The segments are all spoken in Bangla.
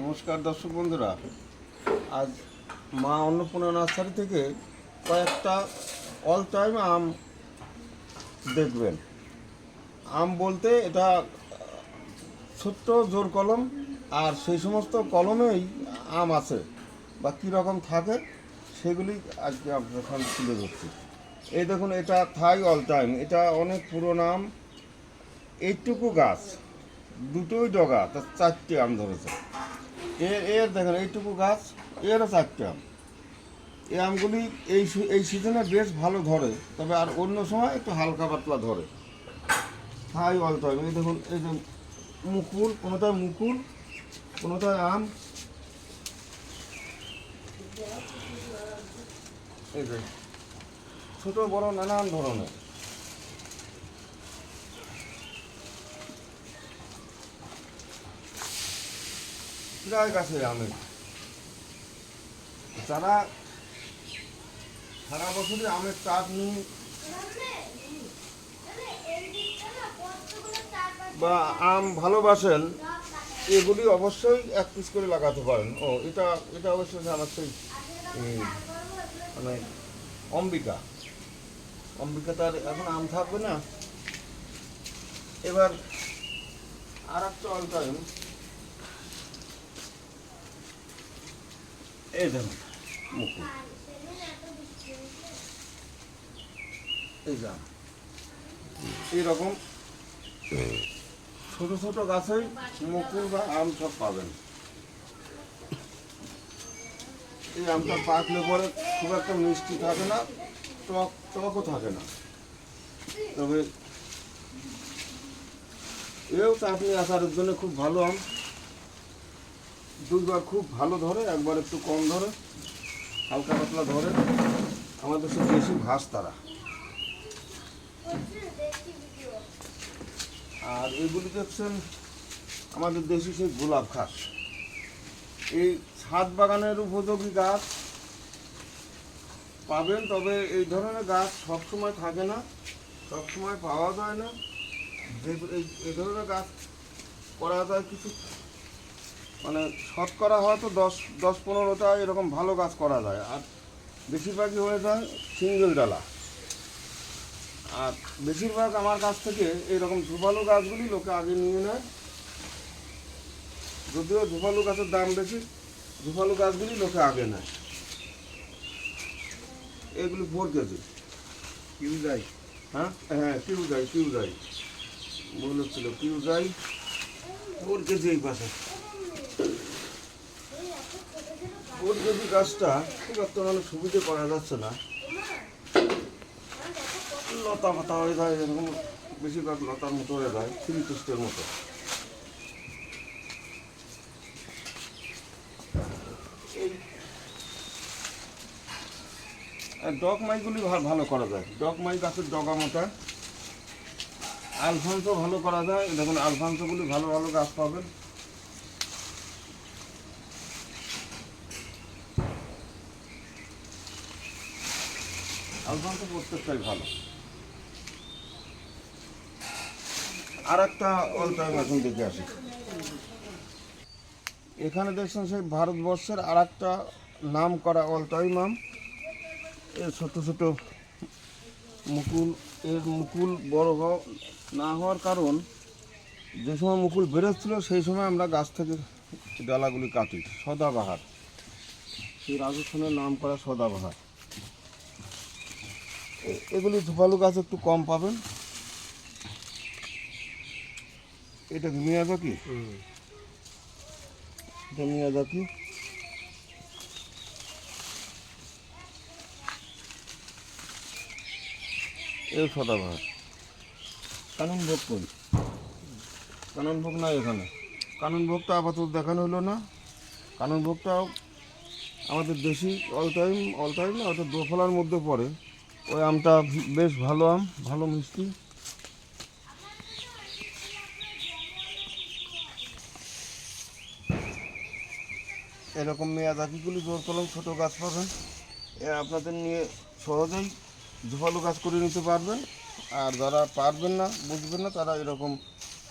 নমস্কার দর্শক বন্ধুরা, আজ মা অন্নপূর্ণা নার্সারি থেকে কয়েকটা অল টাইম আম দেখবেন। আম বলতে এটা ছোট্ট জোর কলম, আর সেই সমস্ত কলমেই আম আছে বা কীরকম থাকে সেগুলি আজকে আপনার সামনে তুলে ধরছি। এই দেখুন, এটা থাই অল টাইম, এটা অনেক পুরনো আম। এইটুকু গাছ, দুটোই ডগা, তার চারটে আম ধরেছে। এর দেখেন এইটুকু গাছ, এরও চারটে আম। এই আমগুলি এই সিজনে বেশ ভালো ধরে, তবে আর অন্য সময় একটু হালকা পাতলা ধরে। High all time. এই দেখুন, এই যে মুকুল, কোনোটায় মুকুল, কোনোটায় আম। এই যে ছোটো বড় নানান ধরনের। প্রায় গাছে আমের, যারা সারা বছরই আমের চাট নিয়ে বা আম ভালোবাসেন, এগুলি অবশ্যই এক পিস করে লাগাতে পারেন। এটা এটা অবশ্যই আমার সেই মানে অম্বিকা তার এখন আম থাকবে না। এবার আর একটা অল টাইম, এই দেখুন মুকুল, এই যা এইরকম ছোট ছোট গাছেই মুকুল বা আম সব পাবেন। এই আমটা পাকলে পরে খুব একটা মিষ্টি থাকে না, টকও থাকে না, তবে এও চাটনি আচারের জন্য খুব ভালো আম। দুইবার খুব ভালো ধরে, একবার একটু কম ধরে, হালকা পাতলা ধরে। আমাদের সব দেশি ঘাস তারা। আর এগুলি দেখছেন আমাদের দেশি সেই গোলাপ ঘাস। এই ছাদ বাগানের উপযোগী গাছ পাবেন, তবে এই ধরনের গাছ সবসময় থাকে না, সবসময় পাওয়া যায় না। যে এই ধরনের গাছ করা যায় কিছু, মানে শতকরা হয়তো 10-15টা এরকম ভালো গাছ করা যায়, আর বেশিরভাগই হয়ে যায় সিঙ্গেল ডালা। আর বেশিরভাগ আমার কাছ থেকে এইরকম ঝোপালো গাছগুলি লোকে আগে নিয়ে নেয়। যদিও ঝোপালো গাছের দাম বেশি, ঝোপালো গাছগুলি লোকে আগে নেয়। এগুলি 4 কেজি কিউজাই। হ্যাঁ হ্যাঁ, কিউজাই মনে হচ্ছিল কিউজাই 4 কেজি। এই পাশে 4 কেজি গাছটা খুব একটা মানে সুবিধে করা যাচ্ছে না, লতা পাতা হয়ে যায়, এরকম বেশিরভাগ লতার মতো হয়ে যায়, ফিলিপিস্টের মতো। এই ডগ মাইগুলি ভালো করা যায়, ডগ মাই গাছের ডগা মোটা। আলফান্সো ভালো করা যায়, দেখুন আলফান্সোগুলি ভালো ভালো গাছ পাবেন। আলফান্সো প্রত্যেকটাই ভালো। আর একটা অল টাইম এখন দেখে আসি। এখানে দেখছেন সেই ভারতবর্ষের আর একটা নাম করা অল টাইম আম। এর ছোটো ছোটো মুকুল। এর মুকুল বড় না হওয়ার কারণ, যে সময় মুকুল বেরোচ্ছিল সেই সময় আমরা গাছ থেকে ডালাগুলি কাটি। সদাবাহার, সেই রাজস্থানের নাম করা সদাবাহার। এগুলি ঝোপালু গাছ একটু কম পাবেন। এটা মিয়াজাকি, এটা মিয়াজাকি। এও সদাবাহার। কাননভোগ করি, কাননভোগ নাই এখানে। কাননভোগটা আপাতত দেখানো হলো না। কাননভোগটাও আমাদের দেশি অল টাইম না, ওটা দোফলার মধ্যে পড়ে। ওই আমটা বেশ ভালো আম, ভালো মিষ্টি। এরকম মেয়াজাকিগুলি জোর কলম ছোটো গাছ পাবেন। আপনাদের নিয়ে সহজেই ঝোপালো গাছ করে নিতে পারবেন। আর যারা পারবেন না, বুঝবেন না, তারা এরকম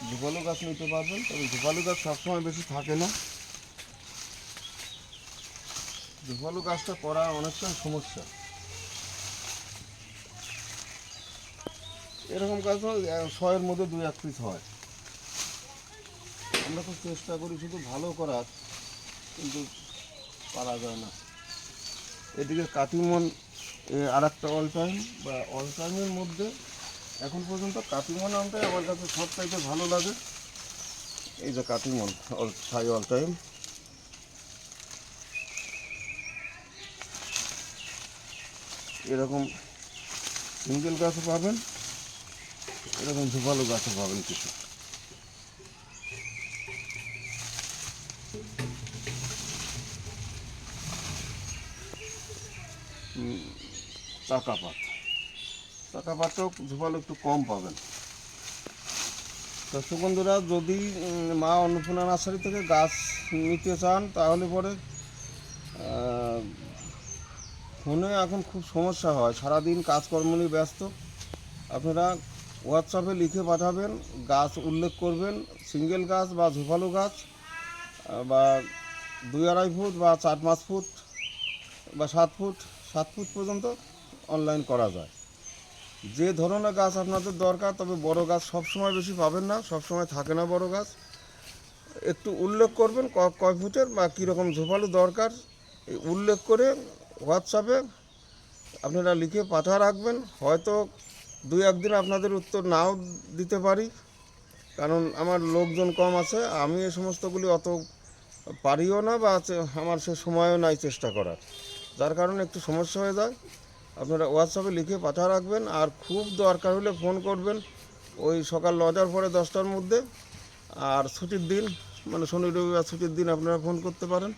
ঝোপালো গাছ নিতে পারবেন। তবে ঝোপালো গাছ সবসময় বেশি থাকে না, ঝোপালো গাছটা করা অনেকটা সমস্যা। এরকম গাছ 100-এর মধ্যে 2-1 পিস হয়। আমরা তো চেষ্টা করি শুধু ভালো করার, কিন্তু পারা যায় না। এদিকে কাটিমন আর একটা অল টাইম বা অল টাইমের মধ্যে এখন পর্যন্ত কাটিমন আমটাই আমার কাছে সব চাইতে ভালো লাগে। এই যে কাটিমন ছাই অল টাইম, এরকম সিঙ্গেল গাছও পাবেন, এরকম ঝোপালো গাছও পাবেন কিছু। চাকা পাতটাও ঝোপালো একটু কম পাবেন। দর্শক বন্ধুরা, যদি মা অন্নপূর্ণা নার্সারি থেকে গাছ নিতে চান তাহলে পরে ফোনে এখন খুব সমস্যা হয়, সারাদিন কাজকর্ম নিয়ে ব্যস্ত। আপনারা হোয়াটসঅ্যাপে লিখে পাঠাবেন, গাছ উল্লেখ করবেন, সিঙ্গেল গাছ বা ঝোপালো গাছ বা 2-2.5 ফুট বা 4-5 ফুট বা 7 ফুট পর্যন্ত অনলাইন করা যায়। যে ধরনের গাছ আপনাদের দরকার, তবে বড় গাছ সবসময় বেশি পাবেন না, সবসময় থাকে না বড় গাছ। একটু উল্লেখ করবেন কয় ফুটের বা কীরকম ঝোপালো দরকার, এই উল্লেখ করে হোয়াটসঅ্যাপে আপনারা লিখে পাঠা রাখবেন। হয়তো 2-1 দিন আপনাদের উত্তর নাও দিতে পারি, কারণ আমার লোকজন কম আছে, আমি এই সমস্তগুলি অত পারিও না, বা আমার সে সময়ও নাই চেষ্টা করার, যার কারণে একটু সমস্যা হয়ে যায়। আপনারা হোয়াটসঅ্যাপে লিখে পাঠা রাখবেন, আর খুব দরকার হলে ফোন করবেন ওই সকাল 9টার পরে 10টার মধ্যে। আর ছুটির দিন মানে শনি রবিবার ছুটির দিন আপনারা ফোন করতে পারেন।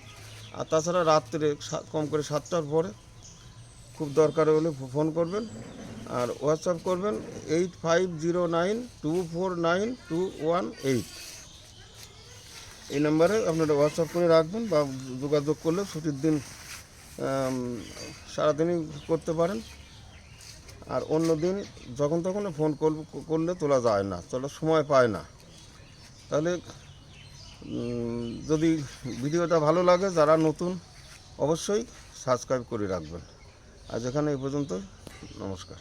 আর তাছাড়া রাত্রে কম করে 7টার পরে খুব দরকার হলে ফোন করবেন। আর হোয়াটসঅ্যাপ করবেন 8509249218। এই নাম্বারে আপনারা হোয়াটসঅ্যাপ করে রাখবেন, বা যোগাযোগ করলে ছুটির দিন সারাদিনই করতে পারেন। আর অন্য দিন যখন তখন ফোন করলে তোলা যায় না, তোলার সময় পায় না। তাহলে যদি ভিডিওটা ভালো লাগে, যারা নতুন অবশ্যই সাবস্ক্রাইব করে রাখবেন। আজ এখানে এই পর্যন্ত, নমস্কার।